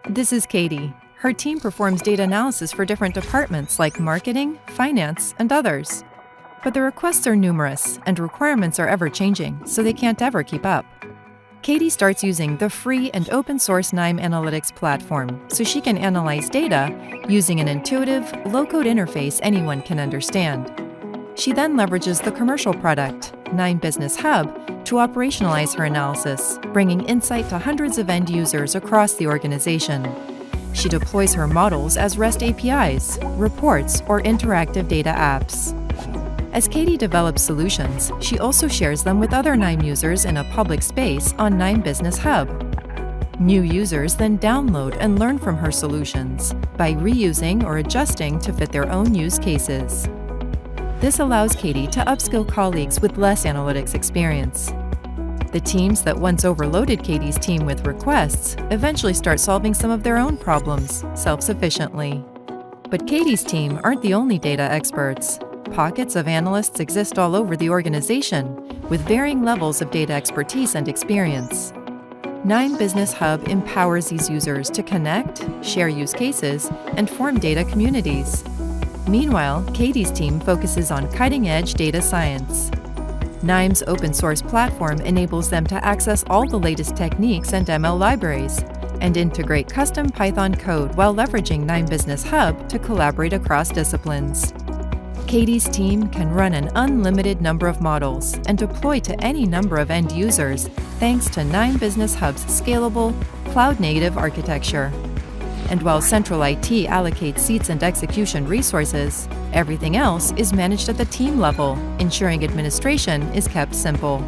This is Katie. Her team performs data analysis for different departments like marketing, finance, and others. But the requests are numerous, and requirements are ever-changing, so they can't ever keep up. Katie starts using the free and open-source KNIME Analytics Platform so she can analyze data using an intuitive, low-code interface anyone can understand. She then leverages the commercial product, KNIME Business Hub, to operationalize her analysis, bringing insight to hundreds of end users across the organization. She deploys her models as REST APIs, reports, or interactive data apps. As Katie develops solutions, she also shares them with other KNIME users in a public space on KNIME Business Hub. New users then download and learn from her solutions by reusing or adjusting to fit their own use cases. This allows Katie to upskill colleagues with less analytics experience. The teams that once overloaded Katie's team with requests eventually start solving some of their own problems self-sufficiently. But Katie's team aren't the only data experts. Pockets of analysts exist all over the organization, with varying levels of data expertise and experience. KNIME Business Hub empowers these users to connect, share use cases, and form data communities. Meanwhile, Katie's team focuses on cutting-edge data science. KNIME's open-source platform enables them to access all the latest techniques and ML libraries, and integrate custom Python code while leveraging KNIME Business Hub to collaborate across disciplines. Katie's team can run an unlimited number of models and deploy to any number of end users thanks to KNIME Business Hub's scalable, cloud-native architecture. And while central IT allocates seats and execution resources, everything else is managed at the team level, ensuring administration is kept simple.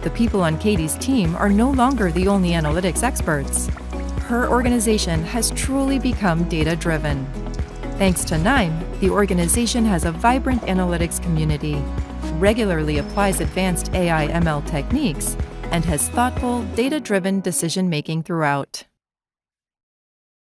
The people on Katie's team are no longer the only analytics experts. Her organization has truly become data-driven. Thanks to KNIME, the organization has a vibrant analytics community, regularly applies advanced AI/ML techniques, and has thoughtful, data-driven decision-making throughout.